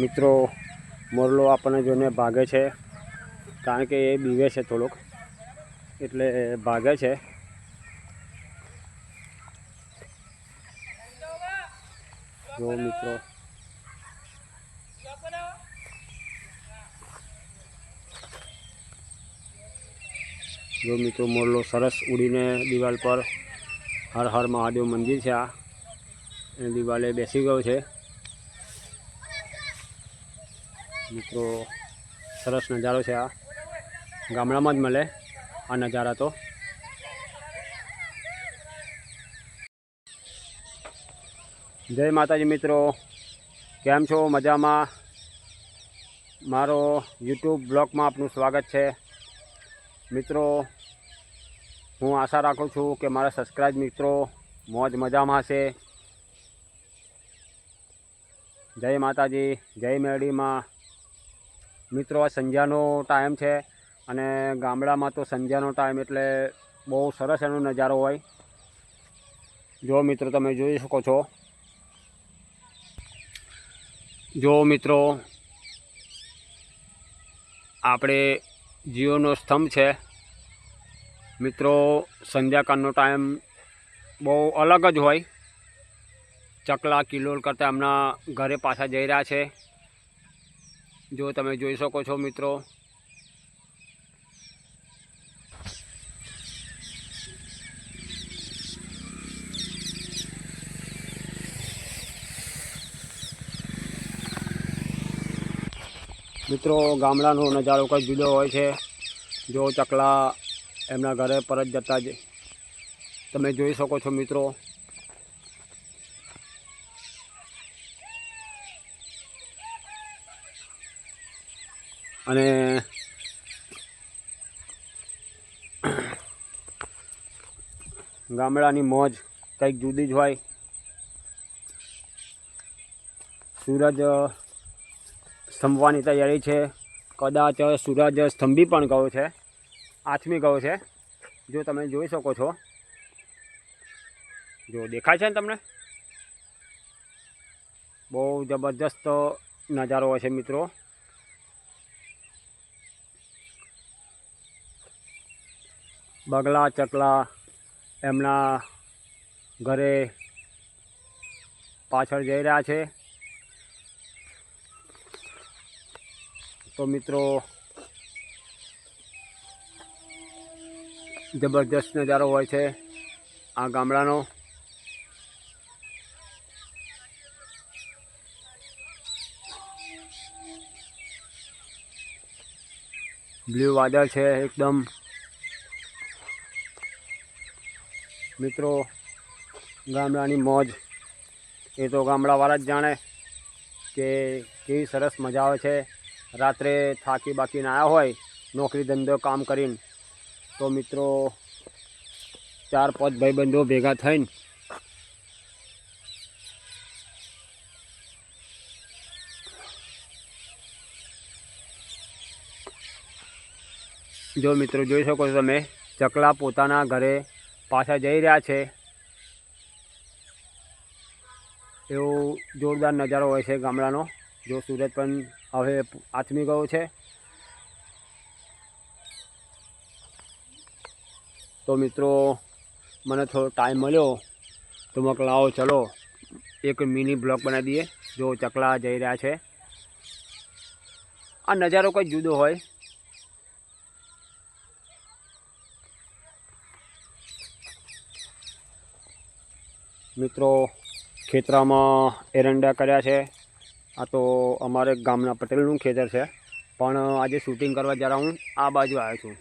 મિત્રો મોરલો આપણને જોઈને ભાગે છે, કારણ કે એ બીવે છે થોડોક, એટલે ભાગે છે. જો મિત્રો મોરલો સરસ ઉડીને દિવાલ પર હર હર મહાદેવ મંદિર છે, આ એ દિવાલે બેસી ગયો છે. મિત્રો સરસ નજારો છે, આ ગામડામાં જ મળે આ નજારા તો. જય માતાજી મિત્રો, કેમ છો? મજામાં? મારો યુટ્યુબ બ્લોગમાં આપનું સ્વાગત છે. મિત્રો હું આશા રાખું છું કે મારા સબસ્ક્રાઈબ મિત્રો મોજ મજામાં હશે. જય માતાજી, જય મેરડીમાં. મિત્રો આ સંધ્યાનો ટાઈમ છે, અને ગામડામાં તો સંધ્યાનો ટાઈમ એટલે બહુ સરસ એનો નજારો હોય. જો મિત્રો તમે જોઈ શકો છો. જો મિત્રો આપણે જીઓનો સ્તંભ છે. મિત્રો સંધ્યાકાળનો ટાઈમ બહુ અલગ જ હોય. ચકલા કિલોલ કરતાં એમના ઘરે પાછા જઈ રહ્યા છે. જો તમે જોઈ શકો છો મિત્રો. મિત્રો ગામડાનો નજારો કંઈ જુદો હોય છે. જો ચકલા એમના ઘરે પરત જતા જ તમે જોઈ શકો છો મિત્રો. અને ગામડાની મોજ કંઈક જુદી જ હોય. સૂરજ સ્તંભવાની તૈયારી છે. કદાચ સૂરજ સ્તંભી પણ ગયો છે, આથમી ગયો છે. જો તમે જોઈ શકો છો. જો દેખાય છે ને તમને? બહુ જબરજસ્ત નજારો હોય છે મિત્રો. બગલા ચકલા એમના ઘરે પાછળ જઈ રહ્યા છે. તો મિત્રો જબરજસ્ત નજારો હોય છે આ ગામડાનો. બ્લુ વાદળ છે એકદમ. મિત્રો ગામડાની મોજ એ તો ગામડાવાળા જ જાણે કે કેવી સરસ મજા આવે છે. રાત્રે થાકી બાકીને આવ્યા હોય નોકરી ધંધો કામ કરીને, તો મિત્રો 4-5 ભાઈબંધો ભેગા થઈને જો મિત્રો જોઈ શકો છો તમે, ચકલા પોતાના ઘરે પાછા જઈ રહ્યા છે. એવો જોરદાર નજારો હોય છે ગામડાનો. જો સૂરજ પણ હવે આથમી ગયો છે. તો મિત્રો મને થોડો ટાઈમ મળ્યો તો મેં લાવો ચલો એક મિની બ્લોગ બનાવી દઈએ. જો ચકલા જઈ રહ્યા છે. આ નજારો કંઈ જુદો હોય. મિત્રો ખેતરામાં એરંડા કર્યા છે. આ તો અમારે ગામના પટેલનું ખેતર છે, પણ આજે શૂટિંગ કરવા જરા હું આ બાજુ આવ્યો છું.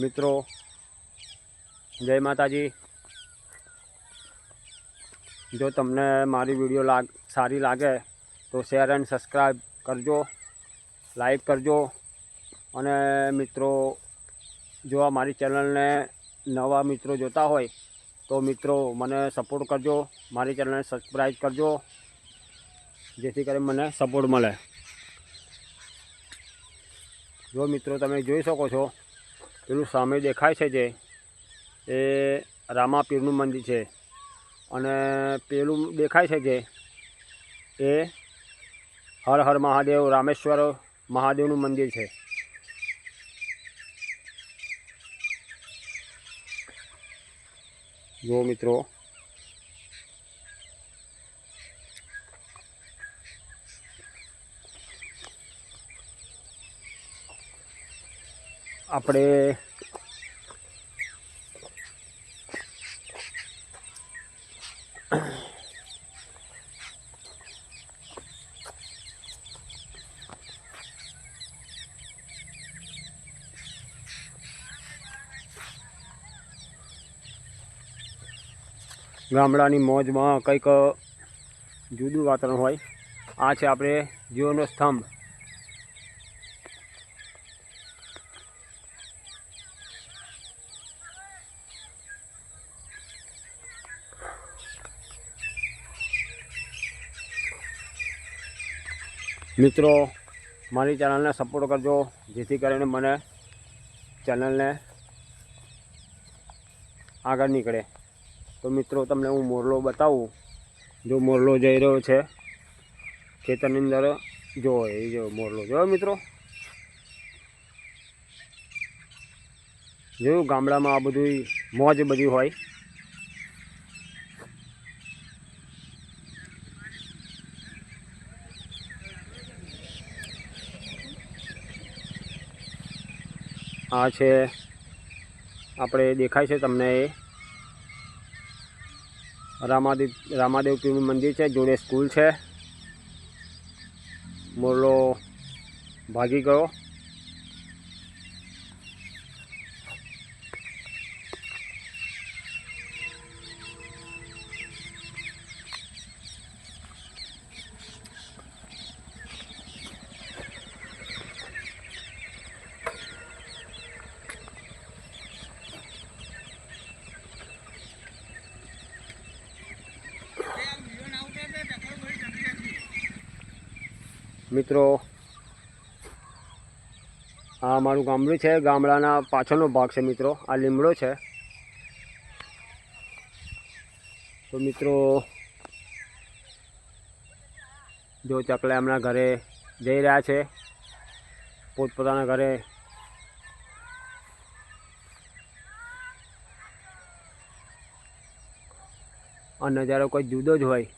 મિત્રો જય માતાજી. જો તમને મારી વિડીયો સારી લાગે તો શેર એન્ડ સબસ્ક્રાઈબ કરજો, લાઈક કરજો. અને મિત્રો જો આ મારી ચેનલને નવા મિત્રો જોતા હોય તો મિત્રો મને સપોર્ટ કરજો, મારી ચેનલને સબસ્ક્રાઈબ કરજો, જેથી કરીને મને સપોર્ટ મળે. જો મિત્રો તમે જોઈ શકો છો, પેલું સામે દેખાય છે જે એ રામાપીરનું મંદિર છે. અને પેલું દેખાય છે જે એ હર હર મહાદેવ રામેશ્વર મહાદેવનું મંદિર છે. જો મિત્રો આપણે ગામડાની મોજમાં કંઈક જુદું વાતાવરણ હોય. આ છે આપણે જીઓનો સ્તંભ. મિત્રો મારી ચેનલને સપોર્ટ કરજો, જેથી કરીને મને ચેનલને આગળ નીકળે. તો મિત્રો તમને હું મોરલો બતાવું. જો મોરલો જઈ રહ્યો છે ખેતરની અંદર. જો એ જો મોરલો જોયો મિત્રો. જોયું ગામડામાં આ બધું મોજ બધી હોય. આ છે આપણે દેખાય છે તમને એ રામાદેવ પીરનું મંદિર છે, જોડે સ્કૂલ છે. મોરલો ભાગી ગયો. મિત્રો આ મારું ગામડું છે. ગામડાના પાછળનો ભાગ છે મિત્રો. આ લીમડો છે. તો મિત્રો જો ચકલા એમના ઘરે જઈ રહ્યા છે, પોતપોતાના ઘરે. આ નજારો કોઈ જુદો જ હોય.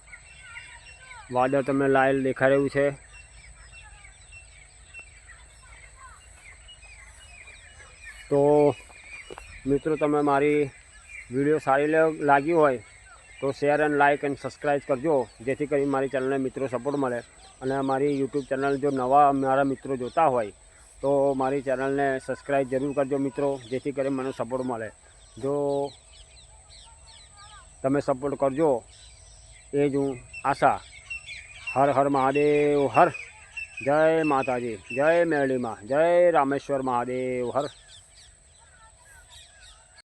વાદળ તમને લાલ દેખાઈ રહ્યું છે. તો મિત્રો તમે મારી વિડીયો સારી લાગી હોય તો share and like and subscribe કરજો, જેથી કરી મારી ચેનલને મિત્રો સપોર્ટ મળે. અને મારી યુટ્યુબ ચેનલ જો નવા મારા મિત્રો જોતા હોય તો મારી ચેનલને સબસ્ક્રાઈબ જરૂર કરજો મિત્રો, જેથી કરી મને સપોર્ટ મળે. જો તમે સપોર્ટ કરજો એ જ હું આશા. હર હર મહાદેવ હર. જય માતાજી, જય મેરડીમાં, જય રામેશ્વર મહાદેવ હર.